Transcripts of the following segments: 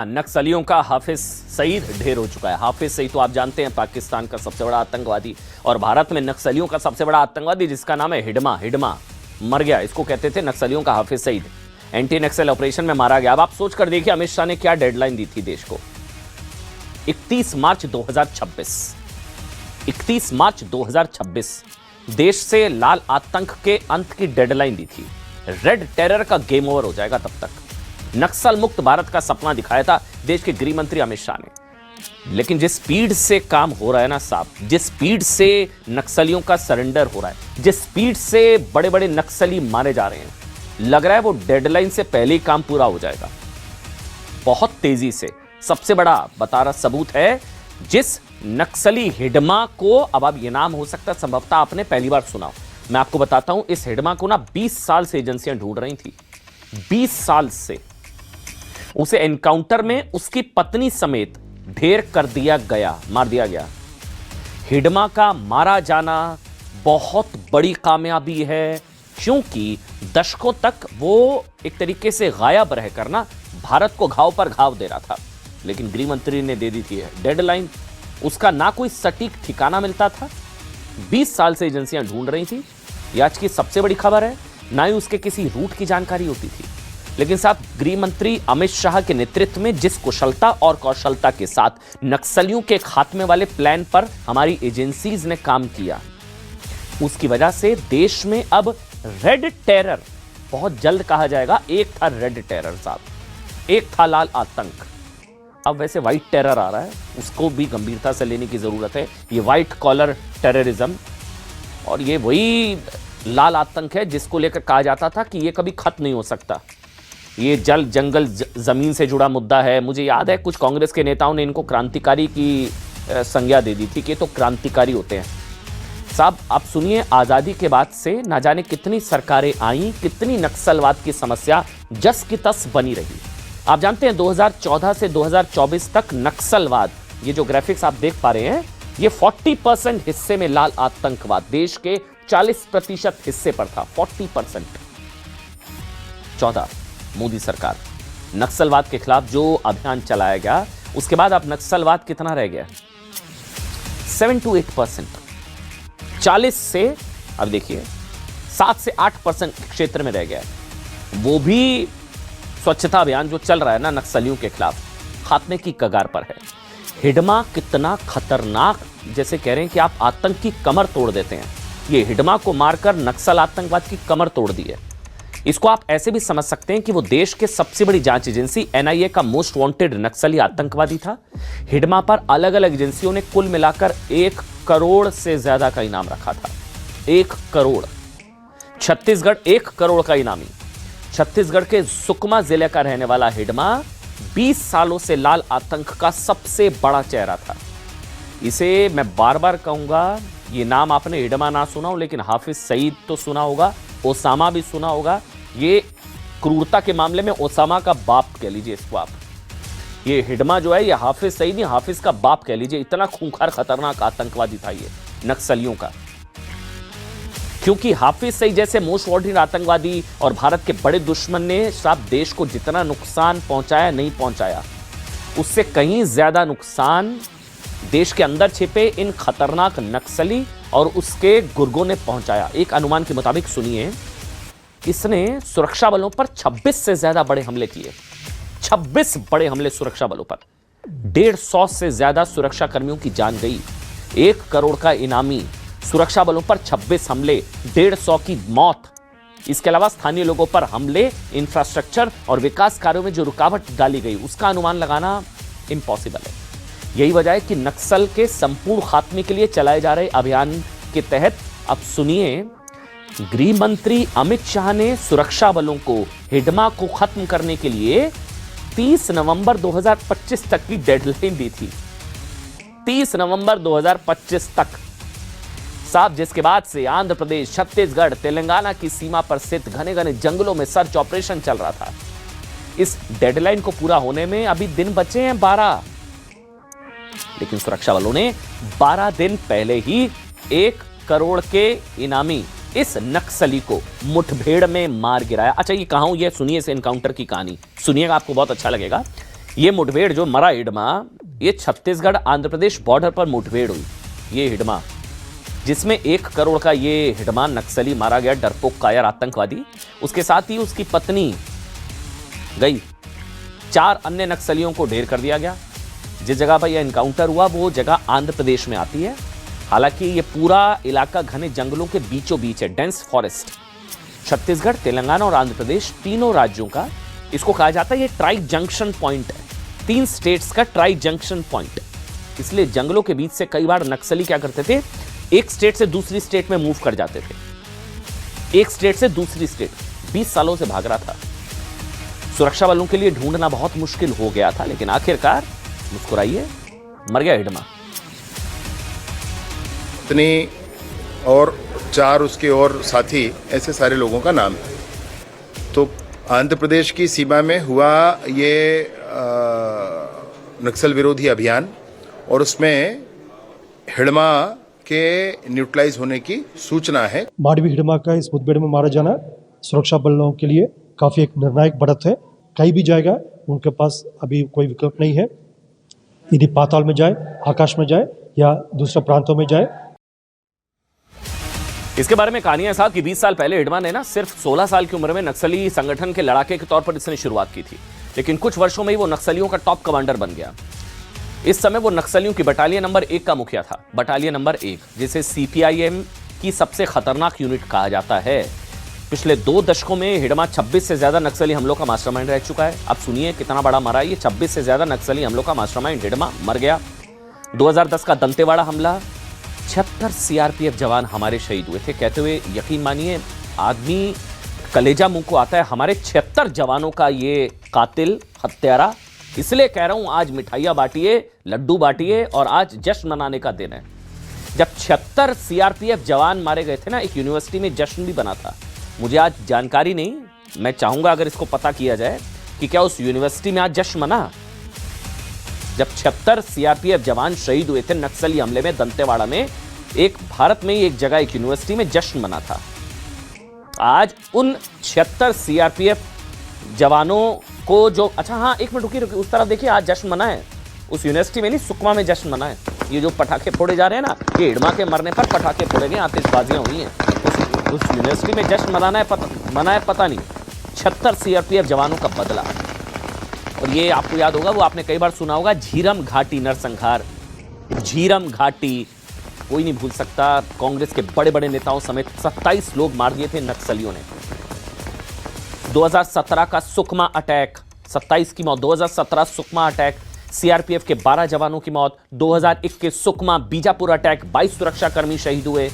नक्सलियों का हाफिज सईद ढेर हो चुका है। हाफिज सईद तो आप जानते हैं पाकिस्तान का सबसे बड़ा आतंकवादी, और भारत में नक्सलियों का सबसे बड़ा आतंकवादी जिसका नाम है हिडमा मर गया। इसको कहते थे नक्सलियों का हाफिज सईद। एंटी नक्सल ऑपरेशन में मारा गया। अब आप सोच कर देखिए अमित शाह ने क्या डेडलाइन दी थी देश को। 31 मार्च 2026। 31 मार्च 2026 देश से लाल आतंक के अंत की डेडलाइन दी थी। रेड टेरर का गेम ओवर हो जाएगा तब तक। नक्सल मुक्त भारत का सपना दिखाया था देश के गृह मंत्री अमित शाह ने। लेकिन जिस स्पीड से काम हो रहा है ना साहब, जिस स्पीड से नक्सलियों का सरेंडर हो रहा है, जिस स्पीड से बड़े बड़े नक्सली मारे जा रहे हैं, लग रहा है वो डेडलाइन से पहले ही काम पूरा हो जाएगा, बहुत तेजी से। सबसे बड़ा बता रहा सबूत है जिस नक्सली हिडमा को, अब ये नाम हो सकता है संभवतः आपने पहली बार सुना। मैं आपको बताता हूं, इस हिडमा को ना 20 साल से एजेंसियां ढूंढ रही थी। 20 साल से उसे एनकाउंटर में उसकी पत्नी समेत ढेर कर दिया गया, मार दिया गया। हिडमा का मारा जाना बहुत बड़ी कामयाबी है, क्योंकि दशकों तक वो एक तरीके से गायब रहकर ना भारत को घाव पर घाव दे रहा था। लेकिन गृह मंत्री ने दे दी थी डेडलाइन। उसका ना कोई सटीक ठिकाना मिलता था। 20 साल से एजेंसियां ढूंढ रही थी। यह आज की सबसे बड़ी खबर है। ना ही उसके किसी रूट की जानकारी होती थी। लेकिन साहब, गृह मंत्री अमित शाह के नेतृत्व में जिस कुशलता और कौशलता के साथ नक्सलियों के खात्मे वाले प्लान पर हमारी एजेंसीज ने काम किया, उसकी वजह से देश में अब रेड टेरर बहुत जल्द कहा जाएगा। एक था रेड टेरर साहब, एक था लाल आतंक। अब वैसे व्हाइट टेरर आ रहा है, उसको भी गंभीरता से लेने की जरूरत है। ये व्हाइट कॉलर टेररिज्म, और ये वही लाल आतंक है जिसको लेकर कहा जाता था कि ये कभी खत्म नहीं हो सकता। ये जल जंगल जमीन से जुड़ा मुद्दा है। मुझे याद है कुछ कांग्रेस के नेताओं ने इनको क्रांतिकारी की संज्ञा दे दी थी कि ये तो क्रांतिकारी होते हैं। साहब, आप सुनिए, आजादी के बाद से ना जाने कितनी सरकारें आई, कितनी नक्सलवाद की समस्या जस की तस बनी रही। आप जानते हैं 2014 से 2024 तक नक्सलवाद, ये जो ग्राफिक्स आप देख पा रहे हैं, ये 40% हिस्से में लाल आतंकवाद देश के 40% हिस्से पर था। 40%। 14 मोदी सरकार नक्सलवाद के खिलाफ जो अभियान चलाया गया, उसके बाद अब नक्सलवाद कितना रह गया? 7 to 8%। 40 से अब देखिए 7 से 8% क्षेत्र में रह गया। वो भी स्वच्छता अभियान जो चल रहा है ना नक्सलियों के खिलाफ, खात्मे की कगार पर है। हिडमा कितना खतरनाक, जैसे कह रहे हैं कि आप आतंक की कमर तोड़ देते हैं। ये हिडमा को मारकर नक्सल आतंकवाद की कमर तोड़ दी है। इसको आप ऐसे भी समझ सकते हैं कि वो देश के सबसे बड़ी जांच एजेंसी NIA का मोस्ट वांटेड नक्सली आतंकवादी था। हिडमा पर अलग अलग एजेंसियों ने कुल मिलाकर 1 करोड़ से ज्यादा का इनाम रखा था। 1 करोड़। छत्तीसगढ़ 1 करोड़ का इनामी। छत्तीसगढ़ के सुकमा जिले का रहने वाला हिडमा 20 सालों से लाल आतंक का सबसे बड़ा चेहरा था। इसे मैं बार बार कहूंगा, ये नाम आपने हिडमा ना सुना हो, लेकिन हाफिज सईद तो सुना होगा, ओसामा भी सुना होगा। ये क्रूरता के मामले में ओसामा का बाप कह लीजिए इसको आप। ये हिडमा जो है, ये हाफिज सईद नहीं, हाफिज का बाप कह लीजिए। इतना खूंखार खतरनाक आतंकवादी था ये नक्सलियों का। क्योंकि हाफिज सईद जैसे मोस्ट वांटेड आतंकवादी और भारत के बड़े दुश्मन ने साहब देश को जितना नुकसान पहुंचाया, नहीं पहुंचाया, उससे कहीं ज्यादा नुकसान देश के अंदर छिपे इन खतरनाक नक्सली और उसके गुर्गों ने पहुंचाया। एक अनुमान के मुताबिक सुनिए, इसने सुरक्षा बलों पर 26 से ज्यादा बड़े हमले किए। 26 बड़े हमले सुरक्षा बलों पर। 150 से ज्यादा सुरक्षा कर्मियों की जान गई। 1 करोड़ का इनामी, सुरक्षा बलों पर 26 हमले, 150 की मौत। इसके अलावा स्थानीय लोगों पर हमले, इंफ्रास्ट्रक्चर और विकास कार्यों में जो रुकावट डाली गई, उसका अनुमान लगाना इम्पॉसिबल है। यही वजह है कि नक्सल के संपूर्ण खात्मे के लिए चलाए जा रहे अभियान के तहत अब सुनिए, गृह मंत्री अमित शाह ने सुरक्षा बलों को हिडमा को खत्म करने के लिए 30 नवंबर 2025 तक की डेडलाइन दी थी। 30 नवंबर 2025 तक साहब, जिसके बाद से आंध्र प्रदेश, छत्तीसगढ़, तेलंगाना की सीमा पर स्थित घने घने जंगलों में सर्च ऑपरेशन चल रहा था। इस डेडलाइन को पूरा होने में अभी दिन बचे हैं 12। लेकिन सुरक्षा बलों ने 12 दिन पहले ही 1 करोड़ के इनामी इस नक्सली को मुठभेड़ में मार गिराया। अच्छा, ये कहां हूं, ये सुनिए इस एनकाउंटर की कहानी सुनिएगा, आपको बहुत अच्छा लगेगा। ये मुठभेड़ जो मरा हिडमा, ये छत्तीसगढ़ आंध्र प्रदेश बॉर्डर पर मुठभेड़ हुई। ये हिडमा जिसमें 1 करोड़ का ये हिडमा नक्सली मारा गया, डरपोक कायर आतंकवादी। उसके साथ ही उसकी पत्नी गई। 4 अन्य नक्सलियों को ढेर कर दिया गया। जिस जगह पर यह एनकाउंटर हुआ वो जगह आंध्र प्रदेश में आती है। हालांकि ये पूरा इलाका घने जंगलों के बीचों बीच है, डेंस फॉरेस्ट। छत्तीसगढ़, तेलंगाना और आंध्र प्रदेश तीनों राज्यों का इसको कहा जाता है, ये ट्राई जंक्शन पॉइंट है। 3 स्टेट्स का ट्राई जंक्शन पॉइंट। इसलिए जंगलों के बीच से कई बार नक्सली क्या करते थे, एक स्टेट से दूसरी स्टेट में मूव कर जाते थे। एक स्टेट से दूसरी स्टेट 20 सालों से भाग रहा था। सुरक्षा बलों के लिए ढूंढना बहुत मुश्किल हो गया था, लेकिन आखिरकार मुस्कुराइए, मर गया हिडमा। इतनी और 4 उसके और साथी, ऐसे सारे लोगों का नाम है। तो आंध्र प्रदेश की सीमा में हुआ ये नक्सल विरोधी अभियान, और उसमें हिडमा के न्यूट्रलाइज होने की सूचना है। माडवी हिडमा का इस मुठभेड़ में मारा जाना सुरक्षा बलों के लिए काफी एक निर्णायक बढ़त है। कहीं भी जाएगा उनके पास अभी कोई विकल्प नहीं है, यदि पाताल में जाए, आकाश में जाए या दूसरे प्रांतों में जाए। इसके बारे में कहानियां साहब कि 20 साल पहले हिडमा ने ना सिर्फ 16 साल की उम्र में नक्सली संगठन के लड़ाके के तौर पर इसने शुरुआत की थी, लेकिन कुछ वर्षों में ही वो नक्सलियों का टॉप कमांडर बन गया। इस समय वो नक्सलियों की बटालियन नंबर 1 का मुखिया था। बटालियन नंबर 1 जिसे सीपीआईएम की सबसे खतरनाक यूनिट कहा जाता है। पिछले 2 दशकों में हिडमा 26 से ज्यादा नक्सली हमलों का मास्टरमाइंड रह चुका है। अब सुनिए कितना बड़ा मरा ये। 26 से ज्यादा नक्सली हमलों का मास्टरमाइंड हिडमा मर गया। 2010 का दंतेवाड़ा हमला, 76 सीआरपीएफ जवान हमारे शहीद हुए थे। कहते हुए यकीन मानिए आदमी कलेजा मुंह को आता है। हमारे 76 जवानों का ये कातिल हत्यारा। इसलिए कह रहा हूं आज मिठाइयां बांटिए, लड्डू बांटिए, और आज जश्न मनाने का दिन है। जब 76 सीआरपीएफ जवान मारे गए थे ना, एक यूनिवर्सिटी में जश्न भी बना था। मुझे आज जानकारी नहीं, मैं चाहूंगा अगर इसको पता किया जाए कि क्या उस यूनिवर्सिटी में आज जश्न मना, जब 76 सीआरपीएफ जवान शहीद हुए थे नक्सली हमले में दंतेवाड़ा में। एक भारत में एक जगह एक यूनिवर्सिटी में जश्न मना था। आज उन 76 सीआरपीएफ जवानों को जो, अच्छा हाँ एक मिनट रुकिए, उस तरफ देखिए, आज जश्न मना है उस यूनिवर्सिटी में नहीं, सुकमा में जश्न मना है। ये जो पटाखे फोड़े जा रहे हैं ना, ये हिडमा के मरने पर पटाखे फोड़े गए, आतिशबाजियां हुई हैं। उस यूनिवर्सिटी में जश्न मनाना है, पता नहीं। 76 सीआरपीएफ जवानों का बदला। और ये आपको याद होगा, वो आपने कई बार सुना होगा, झीरम घाटी नरसंहार। झीरम घाटी कोई नहीं भूल सकता। कांग्रेस के बड़े बड़े नेताओं समेत 27 लोग मार दिए थे नक्सलियों ने। 2017 का सुकमा अटैक, 27 की मौत। 2017 सुकमा अटैक, सीआरपीएफ के 12 जवानों की मौत। 2021 सुकमा बीजापुर अटैक, 22 सुरक्षाकर्मी शहीद हुए।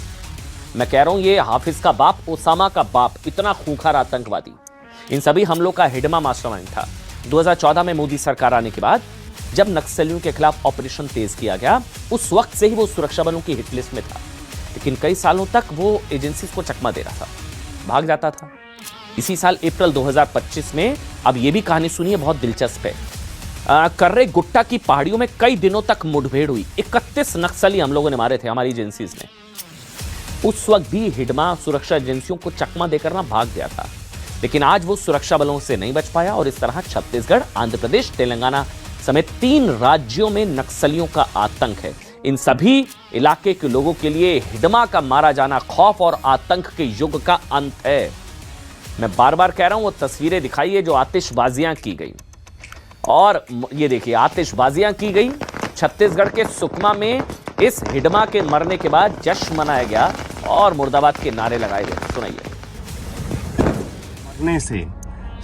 मैं कह रहा हूं ये हाफिज का बाप, ओसामा का बाप, इतना खूंखार आतंकवादी। इन सभी हमलों का हिडमा मास्टरमाइंड था। 2014 में मोदी सरकार आने के बाद जब नक्सलियों के खिलाफ ऑपरेशन तेज किया गया, उस वक्त से ही वो सुरक्षा बलों की हिट लिस्ट में था। लेकिन कई सालों तक वो एजेंसीज को चकमा दे रहा था, भाग जाता था। इसी साल अप्रैल 2025 में, अब ये भी कहानी सुनिए, बहुत दिलचस्प है। कर्रे गुट्टा की पहाड़ियों में कई दिनों तक मुठभेड़ हुई। 31 नक्सली हम लोगों ने मारे थे, हमारी एजेंसीज ने। उस वक्त भी हिडमा सुरक्षा एजेंसियों को चकमा देकर ना भाग गया था, लेकिन आज वो सुरक्षा बलों से नहीं बच पाया। और इस तरह छत्तीसगढ़, आंध्र प्रदेश, तेलंगाना समेत 3 राज्यों में नक्सलियों का आतंक है। इन सभी इलाके के लोगों के लिए हिडमा का मारा जाना खौफ और आतंक के युग का अंत है। मैं बार बार कह रहा हूं, वो तस्वीरें दिखाइए जो आतिशबाजियां की गई, और ये देखिए आतिशबाजियां की गई छत्तीसगढ़ के सुकमा में। इस हिडमा के मरने के बाद जश्न मनाया गया और मुर्दाबाद के नारे लगाए गए। सुनाइए। मरने से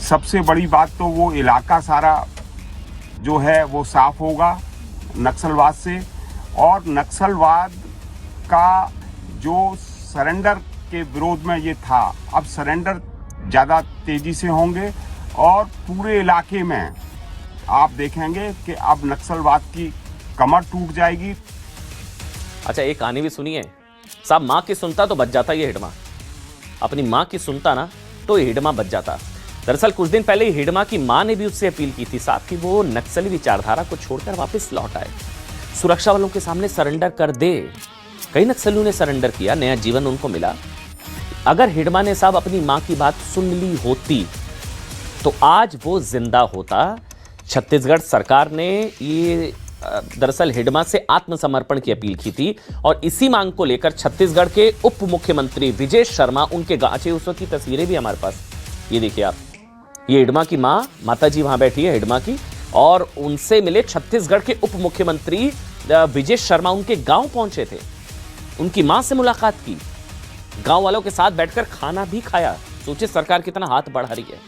सबसे बड़ी बात तो वो इलाका सारा जो है वो साफ होगा नक्सलवाद से, और नक्सलवाद का जो सरेंडर के विरोध में ये था, अब सरेंडर ज़्यादा तेजी से होंगे और पूरे इलाके में आप देखेंगे कि अब नक्सलवाद की कमर टूट जाएगी। अच्छा एक कहानी भी सुनिए साहब, माँ की सुनता तो बच जाता ये हिडमा। अपनी माँ की सुनता ना तो ये हिडमा बच जाता। दरअसल कुछ दिन पहले हिडमा की माँ ने भी उससे अपील की थी साहब कि वो नक्सली विचारधारा को छोड़कर वापस लौट आए, सुरक्षा वालों के सामने सरेंडर कर दे। कई नक्सलियों ने सरेंडर किया, नया जीवन उनको मिला। अगर हिडमा ने साहब अपनी माँ की बात सुन ली होती तो आज वो जिंदा होता। छत्तीसगढ़ सरकार ने ये दरअसल हिडमा से आत्मसमर्पण की अपील की थी और इसी मांग को लेकर छत्तीसगढ़ के उप मुख्यमंत्री विजय शर्मा, उनके गांचे उस वक्त की तस्वीरें भी हमारे पास, ये देखिए आप, ये हिडमा की मां, माता जी वहां बैठी है हिडमा की, और उनसे मिले छत्तीसगढ़ के उप मुख्यमंत्री विजय शर्मा। उनके गांव पहुंचे थे, उनकी मां से मुलाकात की, गांव वालों के साथ बैठकर खाना भी खाया। सोचिए सरकार कितना हाथ बढ़ा रही है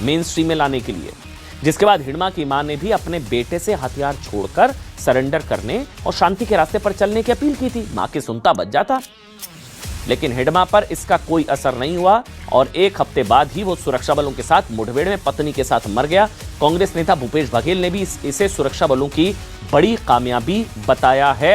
मेन स्ट्रीम में लाने के लिए। जिसके बाद हिडमा की मां ने भी अपने बेटे से हथियार छोड़कर सरेंडर करने और शांति के रास्ते पर चलने की अपील की थी। मां की सुनता बच जाता, लेकिन हिडमा पर इसका कोई असर नहीं हुआ और एक हफ्ते बाद ही वो सुरक्षा बलों के साथ मुठभेड़ में पत्नी के साथ मर गया। कांग्रेस नेता भूपेश बघेल ने भी इसे सुरक्षा बलों की बड़ी कामयाबी बताया है।